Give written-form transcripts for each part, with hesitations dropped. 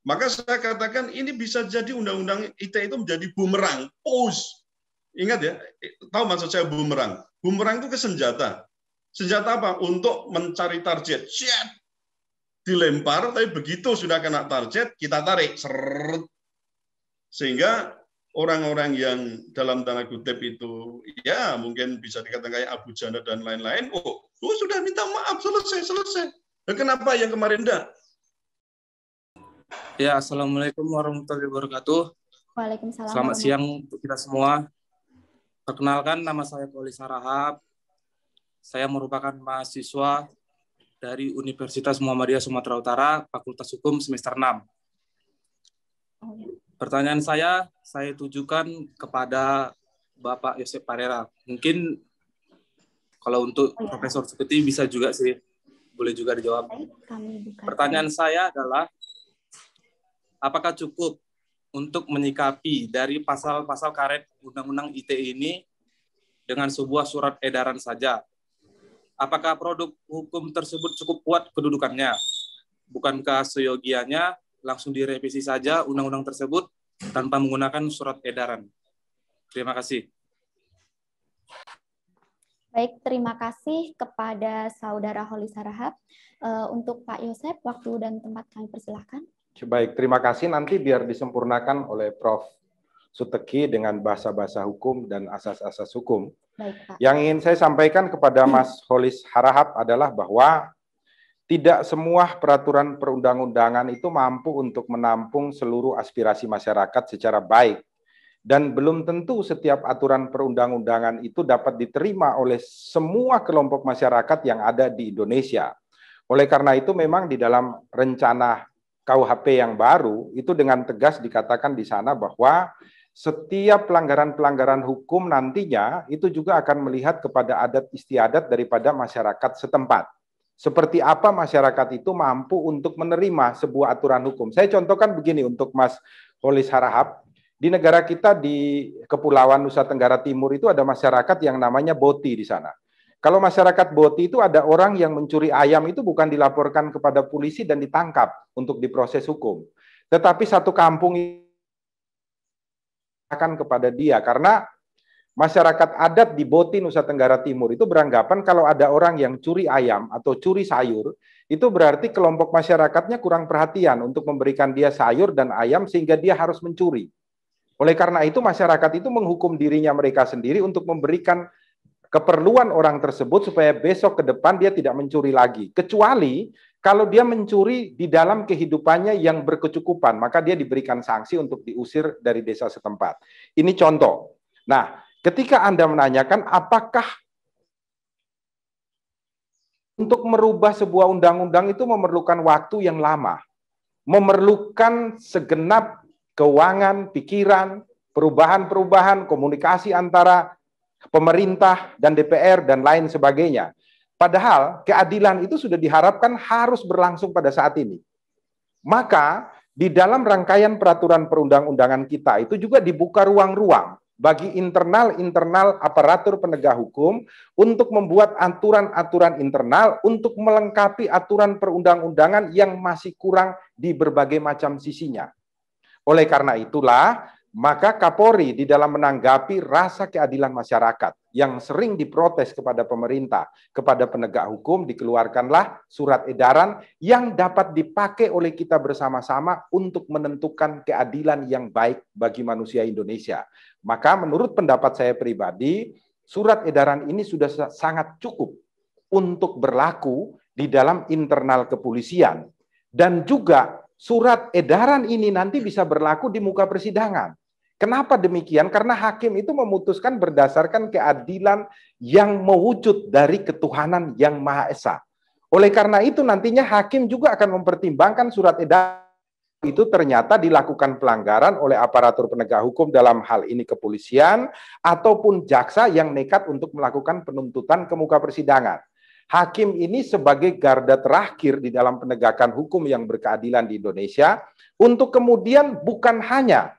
Maka saya katakan ini bisa jadi undang-undang ITE itu menjadi bumerang, push. Ingat ya, tahu maksud saya bumerang? Bumerang itu ke senjata. Senjata apa? Untuk mencari target. Siap, dilempar, tapi begitu sudah kena target, kita tarik. Seret. Sehingga orang-orang yang dalam tanda kutip itu, ya mungkin bisa dikatakan kayak Abu Janda dan lain-lain, oh sudah minta maaf, selesai. Dan kenapa yang kemarin enggak? Ya, Assalamualaikum warahmatullahi wabarakatuh. Waalaikumsalam. Selamat siang untuk kita semua. Perkenalkan, nama saya Kholis Harahap. Saya merupakan mahasiswa dari Universitas Muhammadiyah Sumatera Utara, Fakultas Hukum semester 6. Pertanyaan saya tujukan kepada Bapak Yosep Parera. Mungkin kalau untuk Profesor Suketi bisa juga sih, boleh juga dijawab. Pertanyaan saya adalah, apakah cukup untuk menyikapi dari pasal-pasal karet Undang-Undang ITE ini dengan sebuah surat edaran saja? Apakah produk hukum tersebut cukup kuat kedudukannya? Bukankah seyogianya langsung direvisi saja undang-undang tersebut tanpa menggunakan surat edaran? Terima kasih. Baik, terima kasih kepada Saudara Kholis Harahap. Untuk Pak Yosep, waktu dan tempat kami persilahkan. Baik, terima kasih. Nanti biar disempurnakan oleh Prof. Suteki dengan bahasa-bahasa hukum dan asas-asas hukum. Baik, Pak. Yang ingin saya sampaikan kepada Mas Kholis Harahap adalah bahwa tidak semua peraturan perundang-undangan itu mampu untuk menampung seluruh aspirasi masyarakat secara baik. Dan belum tentu setiap aturan perundang-undangan itu dapat diterima oleh semua kelompok masyarakat yang ada di Indonesia. Oleh karena itu memang di dalam rencana KUHP yang baru itu dengan tegas dikatakan di sana bahwa setiap pelanggaran-pelanggaran hukum nantinya itu juga akan melihat kepada adat istiadat daripada masyarakat setempat. Seperti apa masyarakat itu mampu untuk menerima sebuah aturan hukum. Saya contohkan begini untuk Mas Kholis Harahap. Di negara kita di Kepulauan Nusa Tenggara Timur itu ada masyarakat yang namanya Boti di sana. Kalau masyarakat Boti itu ada orang yang mencuri ayam itu bukan dilaporkan kepada polisi dan ditangkap untuk diproses hukum. Tetapi satu kampung akan kepada dia karena masyarakat adat di Boti Nusa Tenggara Timur itu beranggapan kalau ada orang yang curi ayam atau curi sayur, itu berarti kelompok masyarakatnya kurang perhatian untuk memberikan dia sayur dan ayam sehingga dia harus mencuri. Oleh karena itu masyarakat itu menghukum dirinya mereka sendiri untuk memberikan keperluan orang tersebut supaya besok ke depan dia tidak mencuri lagi. Kecuali kalau dia mencuri di dalam kehidupannya yang berkecukupan, maka dia diberikan sanksi untuk diusir dari desa setempat. Ini contoh. Nah, ketika Anda menanyakan apakah untuk merubah sebuah undang-undang itu memerlukan waktu yang lama, memerlukan segenap keuangan, pikiran, perubahan-perubahan, komunikasi antara pemerintah dan DPR dan lain sebagainya. Padahal keadilan itu sudah diharapkan harus berlangsung pada saat ini. Maka di dalam rangkaian peraturan perundang-undangan kita itu juga dibuka ruang-ruang bagi internal aparatur penegak hukum untuk membuat aturan-aturan internal untuk melengkapi aturan perundang-undangan yang masih kurang di berbagai macam sisinya. Oleh karena itulah, maka Kapolri di dalam menanggapi rasa keadilan masyarakat yang sering diprotes kepada pemerintah, kepada penegak hukum, dikeluarkanlah surat edaran yang dapat dipakai oleh kita bersama-sama untuk menentukan keadilan yang baik bagi manusia Indonesia. Maka menurut pendapat saya pribadi, surat edaran ini sudah sangat cukup untuk berlaku di dalam internal kepolisian. Dan juga surat edaran ini nanti bisa berlaku di muka persidangan. Kenapa demikian? Karena hakim itu memutuskan berdasarkan keadilan yang mewujud dari ketuhanan yang Maha Esa. Oleh karena itu nantinya hakim juga akan mempertimbangkan surat edaran itu ternyata dilakukan pelanggaran oleh aparatur penegak hukum dalam hal ini kepolisian ataupun jaksa yang nekat untuk melakukan penuntutan ke muka persidangan. Hakim ini sebagai garda terakhir di dalam penegakan hukum yang berkeadilan di Indonesia untuk kemudian bukan hanya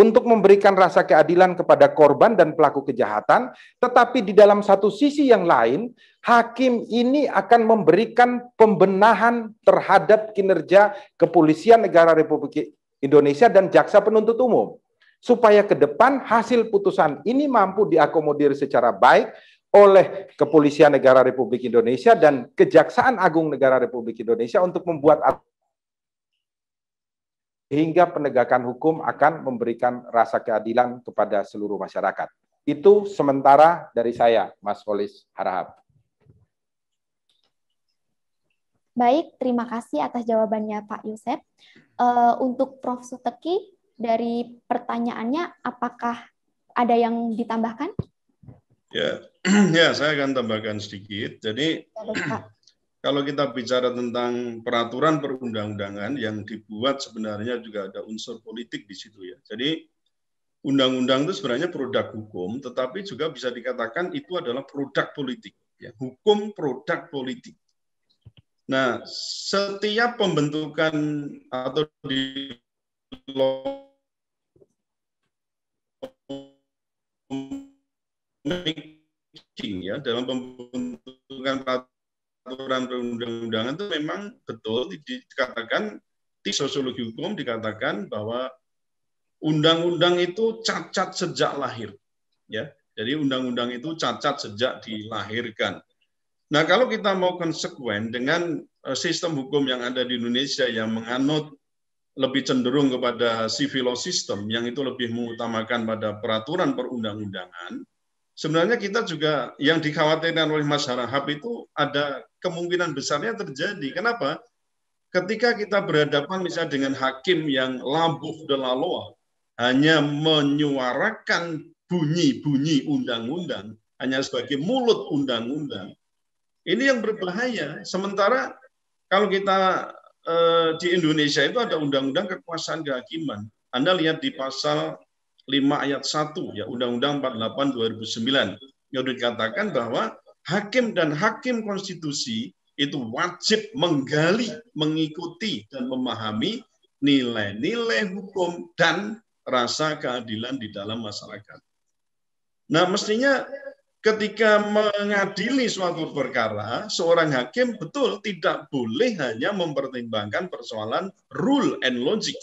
untuk memberikan rasa keadilan kepada korban dan pelaku kejahatan, tetapi di dalam satu sisi yang lain, hakim ini akan memberikan pembenahan terhadap kinerja Kepolisian Negara Republik Indonesia dan Jaksa Penuntut Umum, supaya ke depan hasil putusan ini mampu diakomodir secara baik oleh Kepolisian Negara Republik Indonesia dan Kejaksaan Agung Negara Republik Indonesia untuk membuat hingga penegakan hukum akan memberikan rasa keadilan kepada seluruh masyarakat. Itu sementara dari saya, Mas Kholis Harahap. Baik, terima kasih atas jawabannya Pak Yosep. Untuk Prof. Suteki, dari pertanyaannya, apakah ada yang ditambahkan? Ya, ya, saya akan tambahkan sedikit. Jadi, kalau kita bicara tentang peraturan perundang-undangan yang dibuat sebenarnya juga ada unsur politik di situ ya. Jadi undang-undang itu sebenarnya produk hukum, tetapi juga bisa dikatakan itu adalah produk politik. Ya, hukum produk politik. Nah, setiap pembentukan atau di ya dalam pembentukan peraturan perundang-undangan itu memang betul dikatakan di sosiologi hukum dikatakan bahwa undang-undang itu cacat sejak lahir, ya. Jadi undang-undang itu cacat sejak dilahirkan. Nah, kalau kita mau konsekuen dengan sistem hukum yang ada di Indonesia yang menganut lebih cenderung kepada civil law system yang itu lebih mengutamakan pada peraturan perundang-undangan, sebenarnya kita juga yang dikhawatirkan oleh Mas Harahap itu ada kemungkinan besarnya terjadi. Kenapa? Ketika kita berhadapan misalnya dengan hakim yang labuh delaloa, hanya menyuarakan bunyi-bunyi undang-undang, hanya sebagai mulut undang-undang, ini yang berbahaya. Sementara kalau kita di Indonesia itu ada undang-undang kekuasaan kehakiman. Anda lihat di pasal 5 ayat 1 ya Undang-Undang 48 2009 yang dikatakan bahwa hakim dan hakim konstitusi itu wajib menggali, mengikuti dan memahami nilai-nilai hukum dan rasa keadilan di dalam masyarakat. Nah, mestinya ketika mengadili suatu perkara, seorang hakim betul tidak boleh hanya mempertimbangkan persoalan rule and logic,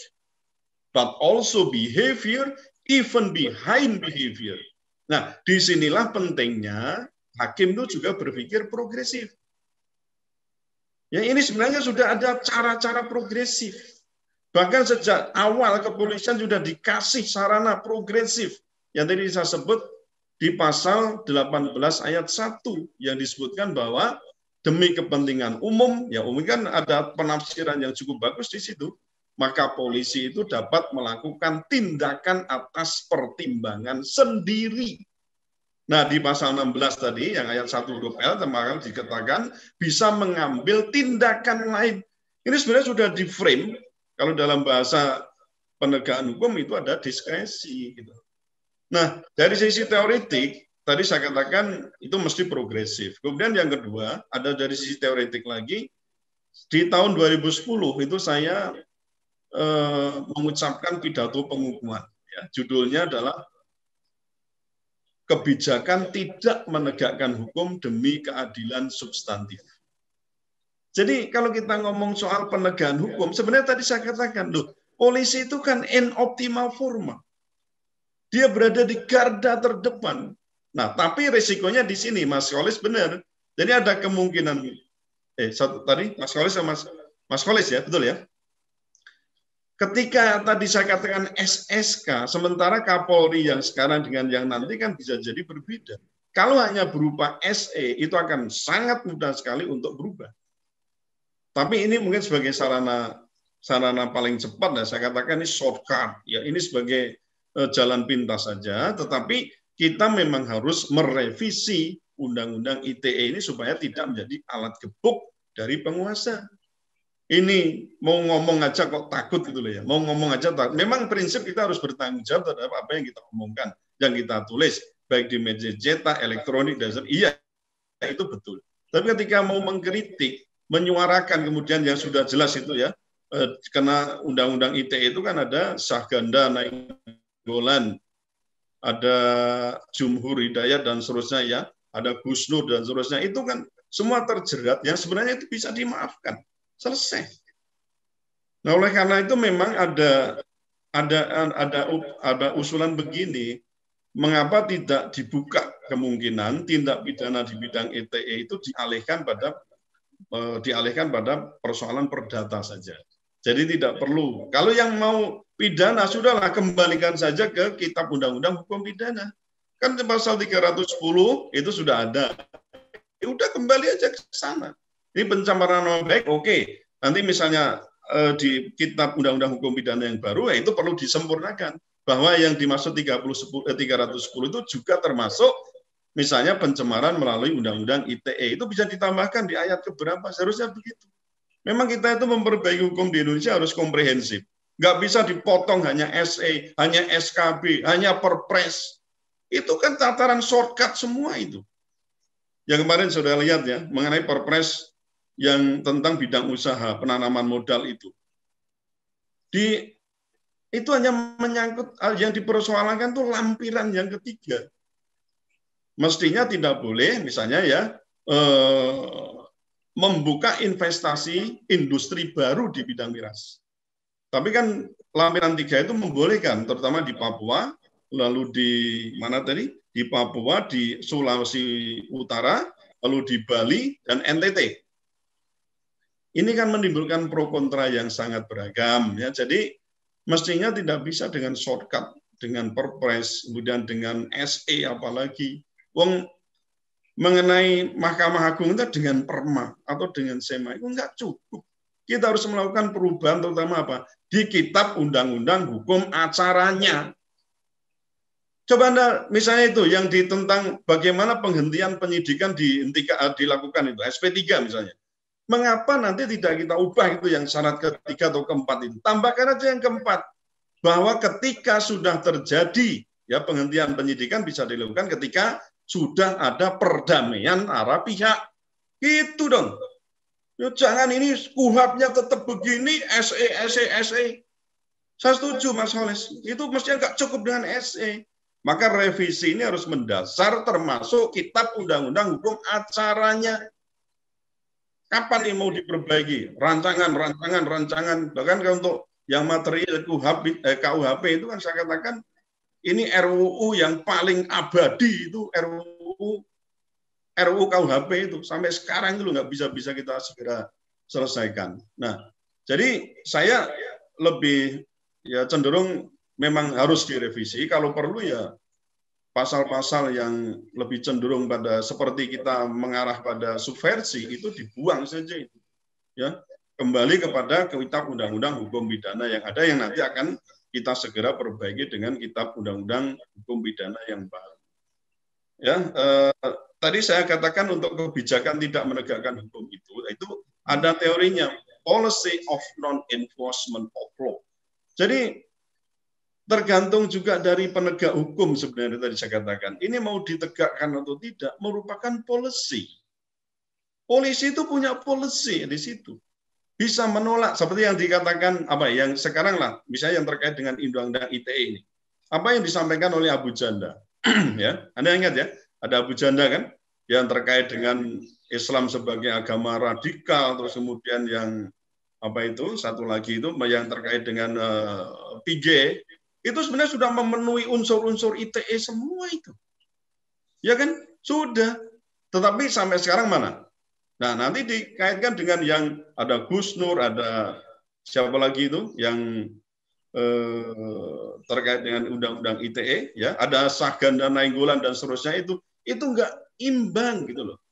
but also behavior, even behind behavior. Nah, disinilah pentingnya hakim itu juga berpikir progresif. Ya, ini sebenarnya sudah ada cara-cara progresif. Bahkan sejak awal kepolisian sudah dikasih sarana progresif. Yang tadi saya sebut di pasal 18 ayat 1 yang disebutkan bahwa demi kepentingan umum, ya umum kan ada penafsiran yang cukup bagus di situ, maka polisi itu dapat melakukan tindakan atas pertimbangan sendiri. Nah, di pasal 16 tadi, yang ayat 1 huruf L, kemarin dikatakan bisa mengambil tindakan lain. Ini sebenarnya sudah di-frame, kalau dalam bahasa penegakan hukum itu ada diskresi. Gitu. Nah, dari sisi teoretik, tadi saya katakan itu mesti progresif. Kemudian yang kedua, ada dari sisi teoretik lagi, di tahun 2010 itu saya mengucapkan pidato pengukuhan. Ya, judulnya adalah kebijakan tidak menegakkan hukum demi keadilan substantif. Jadi kalau kita ngomong soal penegakan hukum, sebenarnya tadi saya katakan, loh, polisi itu kan in optimal forma. Dia berada di garda terdepan. Nah, tapi resikonya di sini, Mas Kholis benar. Jadi ada kemungkinan, tadi Mas Kholis sama Mas Kholis ya, betul ya? Ketika tadi saya katakan SSK, sementara Kapolri yang sekarang dengan yang nanti kan bisa jadi berbeda. Kalau hanya berupa SE, itu akan sangat mudah sekali untuk berubah. Tapi ini mungkin sebagai sarana paling cepat, saya katakan ini shortcut. Ya, ini sebagai jalan pintas saja, tetapi kita memang harus merevisi Undang-Undang ITE ini supaya tidak menjadi alat gebuk dari penguasa. Ini mau ngomong aja kok takut gitu loh ya. Mau ngomong aja takut. Memang prinsip kita harus bertanggung jawab terhadap apa yang kita omongkan, yang kita tulis, baik di media cetak, elektronik, dan iya itu betul. Tapi ketika mau mengkritik, menyuarakan kemudian yang sudah jelas itu ya, karena Undang-Undang ITE itu kan ada sah ganda naik Nainggolan, ada Jumhur Hidayat dan seterusnya ya, ada Gus Nur dan seterusnya, itu kan semua terjerat yang sebenarnya itu bisa dimaafkan, selesai. Nah, oleh karena itu memang ada usulan begini, mengapa tidak dibuka kemungkinan tindak pidana di bidang ITE itu dialihkan pada persoalan perdata saja. Jadi tidak perlu. Kalau yang mau pidana, sudahlah kembalikan saja ke Kitab Undang-Undang Hukum Pidana. Kan pasal 310 itu sudah ada. Ya udah kembali aja ke sana. Ini pencemaran nama baik, oke. Nanti misalnya di Kitab Undang-Undang Hukum Pidana yang baru, ya itu perlu disempurnakan. Bahwa yang dimaksud 310 itu juga termasuk misalnya pencemaran melalui Undang-Undang ITE. Itu bisa ditambahkan di ayat keberapa, seharusnya begitu. Memang kita itu memperbaiki hukum di Indonesia harus komprehensif. Nggak bisa dipotong hanya SE, hanya SKB, hanya Perpres. Itu kan tataran shortcut semua itu. Yang kemarin sudah lihat ya, mengenai Perpres yang tentang bidang usaha, penanaman modal itu. Itu hanya menyangkut, yang dipersoalkan itu lampiran yang ketiga. Mestinya tidak boleh, misalnya ya, membuka investasi industri baru di bidang miras. Tapi kan lampiran 3 itu membolehkan, terutama di Papua, lalu di mana tadi? Di Papua, di Sulawesi Utara, lalu di Bali dan NTT. Ini kan menimbulkan pro kontra yang sangat beragam ya. Jadi mestinya tidak bisa dengan shortcut, dengan Perpres, kemudian dengan SE apalagi. Mengenai Mahkamah Agung itu dengan perma atau dengan sema itu enggak cukup. Kita harus melakukan perubahan terutama apa? Di Kitab Undang-Undang Hukum Acaranya. Coba Anda misalnya itu yang tentang bagaimana penghentian penyidikan dilakukan itu, SP3 misalnya. Mengapa nanti tidak kita ubah itu yang syarat ketiga atau keempat itu? Tambahkan aja yang keempat, bahwa ketika sudah terjadi ya penghentian penyidikan bisa dilakukan ketika sudah ada perdamaian antara pihak. Gitu dong. Ya, jangan ini kuhapnya tetap begini, SE. Saya setuju Mas Holes. Itu mestinya nggak cukup dengan SE. Maka revisi ini harus mendasar termasuk Kitab Undang-Undang Hukum Acaranya. Kapan ini mau diperbaiki? Rancangan. Bahkan untuk yang materi KUHP itu kan saya katakan ini RUU yang paling abadi itu RUU KUHP itu sampai sekarang itu nggak bisa kita segera selesaikan. Nah, jadi saya lebih ya cenderung memang harus direvisi. Kalau perlu ya pasal-pasal yang lebih cenderung pada seperti kita mengarah pada subversi itu dibuang saja itu. Ya, kembali kepada Kitab Undang-Undang Hukum Pidana yang ada yang nanti akan kita segera perbaiki dengan Kitab Undang-Undang Hukum Pidana yang baru. Ya, tadi saya katakan untuk kebijakan tidak menegakkan hukum itu ada teorinya, policy of non-enforcement of law. Jadi tergantung juga dari penegak hukum sebenarnya tadi saya katakan. Ini mau ditegakkan atau tidak merupakan policy. Polisi itu punya policy di situ. Bisa menolak seperti yang dikatakan yang sekarang lah, misalnya yang terkait dengan Undang-Undang ITE ini. Apa yang disampaikan oleh Abu Janda? Ya, Anda ingat ya, ada Abu Janda kan yang terkait dengan Islam sebagai agama radikal, terus kemudian yang satu lagi itu yang terkait dengan PJ, itu sebenarnya sudah memenuhi unsur-unsur ITE semua itu. Ya kan? Sudah. Tetapi sampai sekarang mana? Nah, nanti dikaitkan dengan yang ada Gus Nur, ada siapa lagi itu yang terkait dengan Undang-Undang ITE, ya, ada Sagan dan Nainggolan dan seterusnya itu enggak imbang gitu loh.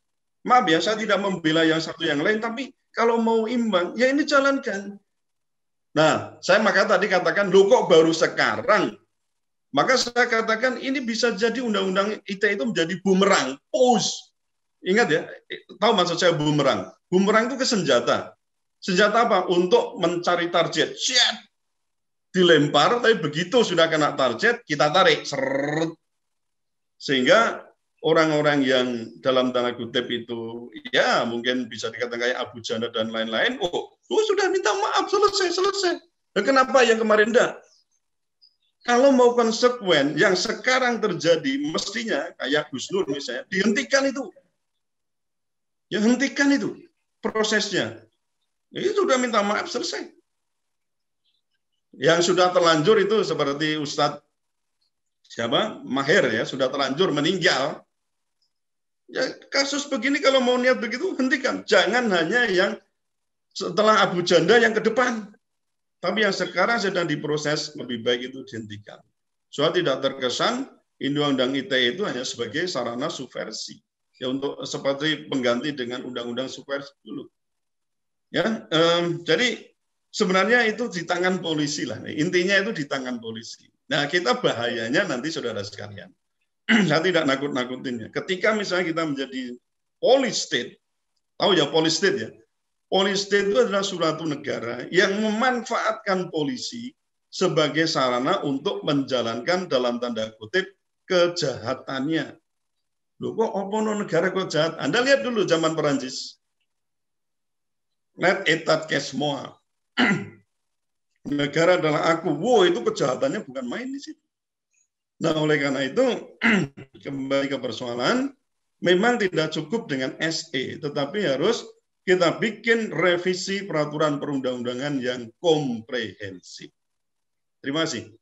Maaf ya, saya tidak membela yang satu yang lain, tapi kalau mau imbang, ya ini jalankan. Nah, saya maka tadi katakan, loh kok baru sekarang? Maka saya katakan ini bisa jadi Undang-Undang ITE itu menjadi bumerang, pos. Ingat ya, tahu maksud saya bumerang? Bumerang itu ke senjata. Senjata apa? Untuk mencari target. Siap. Dilempar, tapi begitu sudah kena target, kita tarik. Seret. Sehingga orang-orang yang dalam tanda kutip itu, ya mungkin bisa dikatakan kayak Abu Janda dan lain-lain, sudah minta maaf, selesai. Dan kenapa yang kemarin enggak? Kalau mau konsekuen, yang sekarang terjadi mestinya kayak Gus Nur misalnya, dihentikan itu. Ya hentikan itu prosesnya. Itu sudah minta maaf, selesai. Yang sudah terlanjur itu seperti Ustadz siapa? Maher ya, sudah terlanjur meninggal. Ya kasus begini kalau mau niat begitu hentikan. Jangan hanya yang setelah Abu Janda yang ke depan. Tapi yang sekarang sedang diproses lebih baik itu dihentikan. Soal tidak terkesan Undang-Undang ITE itu hanya sebagai sarana subversi. Ya untuk seperti pengganti dengan undang-undang subversi dulu. Ya, jadi sebenarnya itu di tangan polisi lah. Intinya itu di tangan polisi. Nah, kita bahayanya nanti saudara sekalian. Saya tidak nakut-nakutinnya. Ketika misalnya kita menjadi police state, tahu ya police state ya? Police state itu adalah suatu negara yang memanfaatkan polisi sebagai sarana untuk menjalankan dalam tanda kutip kejahatannya. Loh kok opono negara kok jahat? Anda lihat dulu zaman Perancis. Net etat kesmoa. Negara adalah aku. Wow, itu kejahatannya bukan main di situ. Nah, oleh karena itu kembali ke persoalan, memang tidak cukup dengan SE, tetapi harus kita bikin revisi peraturan perundang-undangan yang komprehensif. Terima kasih.